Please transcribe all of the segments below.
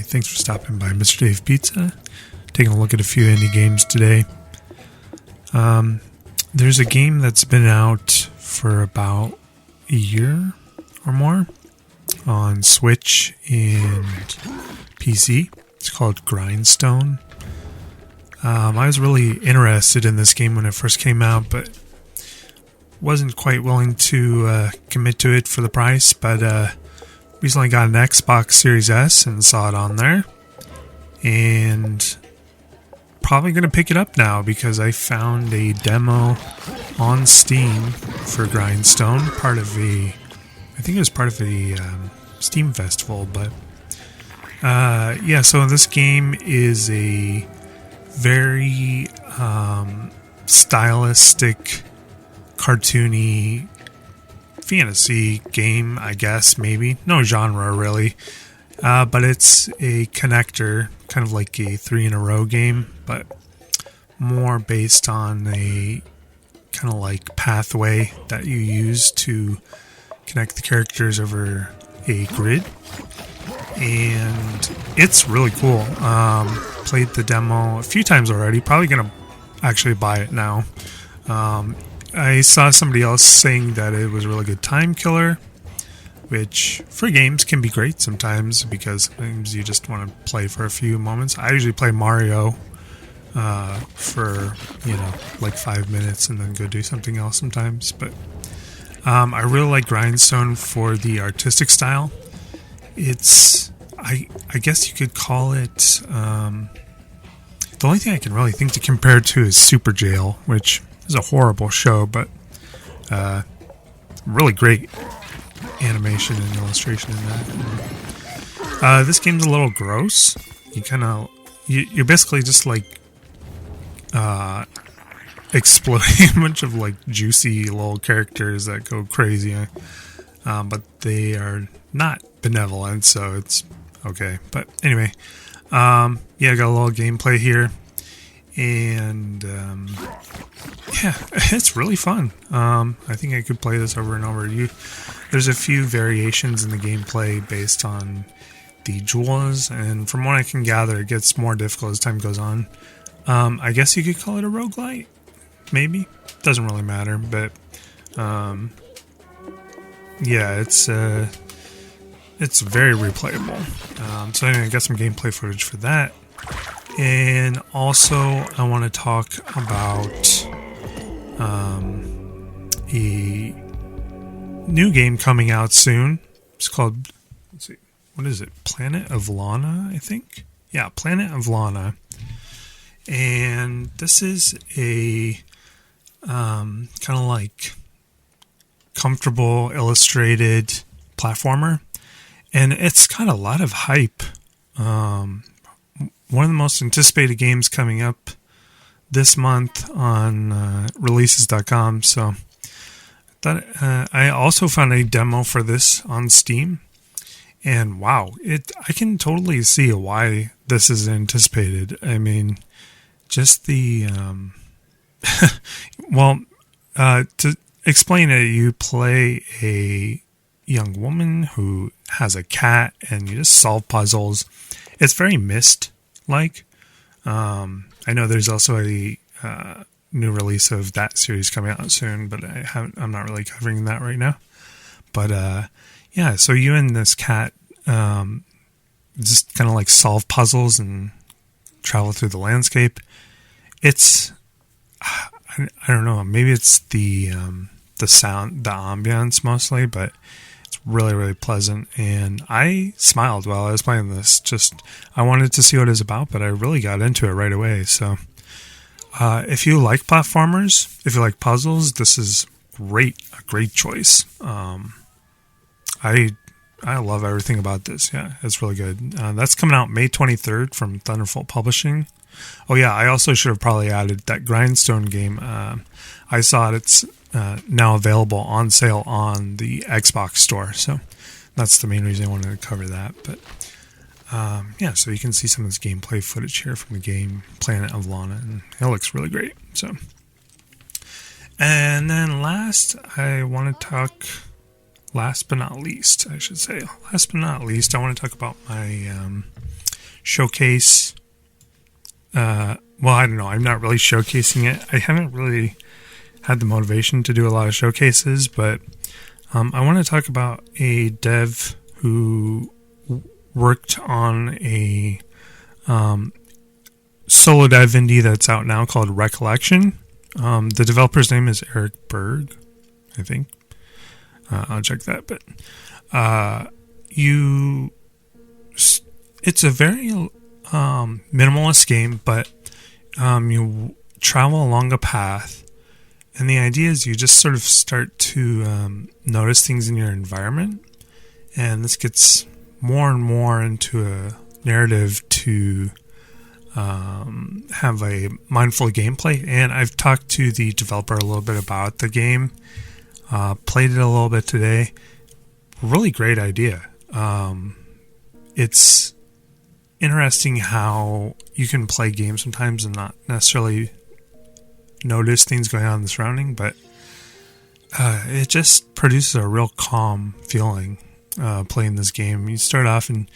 Thanks for stopping by Mr. Dave Pizza. Taking a look at a few indie games today. There's a game that's been out for about a year or more on Switch and PC. It's called Grindstone. I was really interested in this game when it first came out, but wasn't quite willing to commit to it for the price, but recently got an Xbox Series S and saw it on there, and probably going to pick it up now because I found a demo on Steam for Grindstone, I think it was part of a Steam festival, but so this game is a very stylistic, cartoony fantasy game, I guess, maybe. No genre, really. But it's a connector, kind of like a 3-in-a-row game, but more based on a kind of like pathway that you use to connect the characters over a grid. And it's really cool. Played the demo a few times already. Probably going to actually buy it now. I saw somebody else saying that it was a really good time killer, which for games can be great sometimes because sometimes you just want to play for a few moments. I usually play Mario for, like 5 minutes and then go do something else sometimes. But I really like Grindstone for the artistic style. It's, I guess you could call it, the only thing I can really think to compare it to is Super Jail, which is a horrible show, but really great animation and illustration in that. This game's a little gross. You're basically just like exploding a bunch of like juicy little characters that go crazy, but they are not benevolent, so it's okay. But anyway, I got a little gameplay here, and it's really fun. I think I could play this over and over. There's a few variations in the gameplay based on the jewels, and from what I can gather, it gets more difficult as time goes on. I guess you could call it a roguelite, maybe. Doesn't really matter, but it's very replayable. So anyway, I got some gameplay footage for that. And also, I want to talk about a new game coming out soon. It's called, let's see, what is it? Planet of Lana, I think? Yeah, Planet of Lana. And this is a kind of like comfortable, illustrated platformer. And it's got a lot of hype. One of the most anticipated games coming up this month on releases.com. So I also found a demo for this on Steam. And wow, I can totally see why this is anticipated. I mean, just the... to explain it, you play a young woman who has a cat and you just solve puzzles. It's very Myst-like. I know there's also a new release of that series coming out soon, but I'm not really covering that right now. But so you and this cat just kind of like solve puzzles and travel through the landscape. It's I don't know, maybe it's the sound, the ambience mostly, but it's really, really pleasant, and I smiled while I was playing this. I wanted to see what it's about, but I really got into it right away. So if you like platformers, if you like puzzles, this is a great choice. I love everything about this. Yeah, it's really good. That's coming out May 23rd from Thunderfoot Publishing. Oh yeah, I also should have probably added that Grindstone game. I saw it's now available on sale on the Xbox store, so that's the main reason I wanted to cover that. But so you can see some of this gameplay footage here from the game Planet of Lana, and it looks really great. So, and then last but not least, I want to talk about my showcase. Well, I don't know. I'm not really showcasing it. I haven't really had the motivation to do a lot of showcases, but I want to talk about a dev who worked on a solo dev indie that's out now called Recollection. The developer's name is Erkberg, I think. I'll check that, but it's a very minimalist game, but you travel along a path, and the idea is you just sort of start to notice things in your environment, and this gets more and more into a narrative to have a mindful gameplay. And I've talked to the developer a little bit about the game, played it a little bit today. Really great idea. It's interesting how you can play games sometimes and not necessarily notice things going on in the surrounding, but it just produces a real calm feeling playing this game. You start off and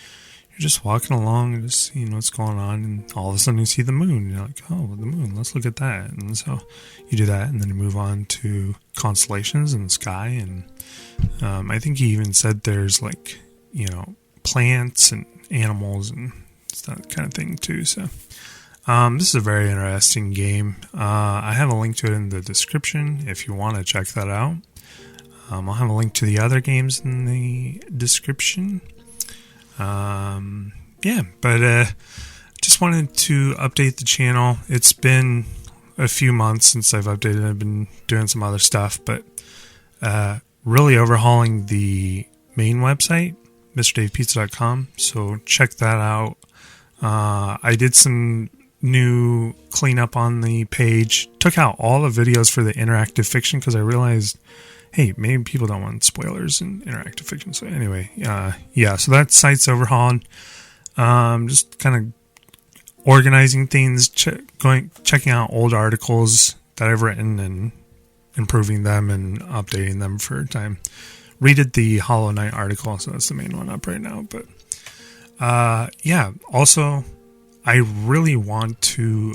you're just walking along and just seeing what's going on, and all of a sudden you see the moon. You're like, oh, the moon, let's look at that. And so you do that, and then you move on to constellations in the sky, and I think he even said there's like, plants and animals and that kind of thing too. So this is a very interesting game. I have a link to it in the description if you want to check that out. I'll have a link to the other games in the description. But just wanted to update the channel. It's been a few months since I've updated. I've been doing some other stuff, but really overhauling the main website, MrDavePizza.com. So check that out. I did some new cleanup on the page. Took out all the videos for the interactive fiction because I realized, hey, maybe people don't want spoilers in interactive fiction. So anyway, so that site's overhauled. Just kind of organizing things, checking out old articles that I've written and improving them and updating them for time. Redid the Hollow Knight article, so that's the main one up right now. But also I really want to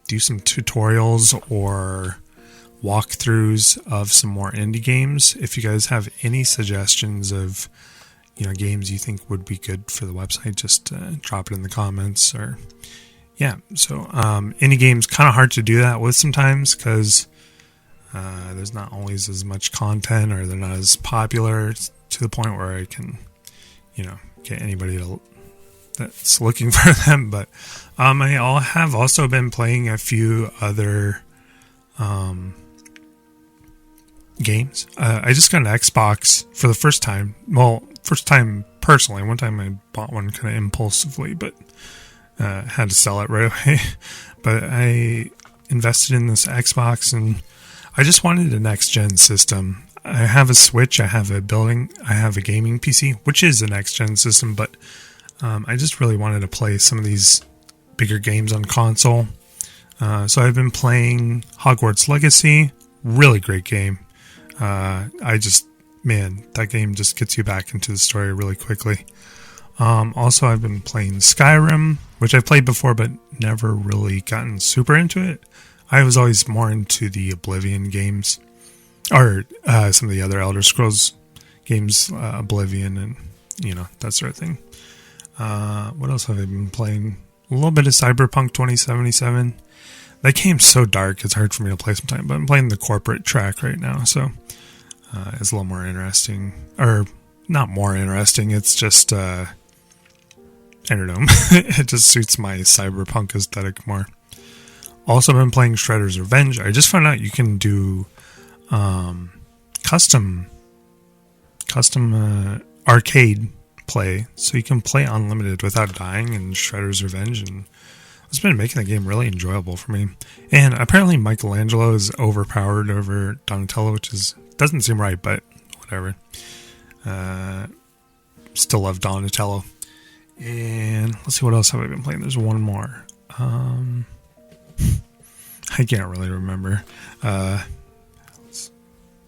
do some tutorials or walkthroughs of some more indie games. If you guys have any suggestions of games you think would be good for the website, just drop it in the comments. Or indie games, kind of hard to do that with sometimes because there's not always as much content, or they're not as popular to the point where I can get anybody that's looking for them. But I have also been playing a few other games. I just got an Xbox for the first time. Well, first time personally. One time I bought one kind of impulsively, but had to sell it right away. But I invested in this Xbox, and I just wanted a next-gen system. I have a Switch, I have a gaming PC, which is a next-gen system, but I just really wanted to play some of these bigger games on console. So I've been playing Hogwarts Legacy. Really great game. That game just gets you back into the story really quickly. Also, I've been playing Skyrim, which I've played before, but never really gotten super into it. I was always more into the Oblivion games, or some of the other Elder Scrolls games, Oblivion and, that sort of thing. What else have I been playing? A little bit of Cyberpunk 2077. That game's so dark, it's hard for me to play sometimes, but I'm playing the corporate track right now, so it's a little more interesting. Or, not more interesting, it's just, I don't know, it just suits my cyberpunk aesthetic more. Also been playing Shredder's Revenge. I just found out you can do custom arcade play, so you can play unlimited without dying in Shredder's Revenge, and it's been making the game really enjoyable for me. And apparently Michelangelo is overpowered over Donatello, which doesn't seem right, but whatever. Still love Donatello. And let's see, what else have I been playing? There's one more. I can't really remember. I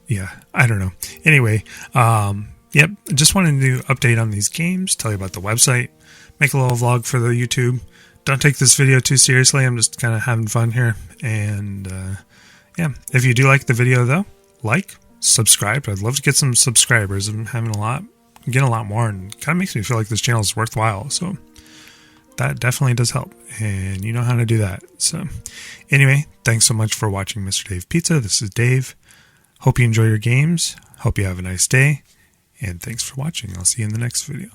don't know. Anyway, just wanted to update on these games, tell you about the website, make a little vlog for the YouTube. Don't take this video too seriously. I'm just kind of having fun here. And yeah, if you do like the video though, like, subscribe. I'd love to get some subscribers. I'm getting a lot more, and kind of makes me feel like this channel is worthwhile. So that definitely does help, and you know how to do that. So anyway, thanks so much for watching Mr. Dave Pizza. This is Dave. Hope you enjoy your games. Hope you have a nice day, and thanks for watching. I'll see you in the next video.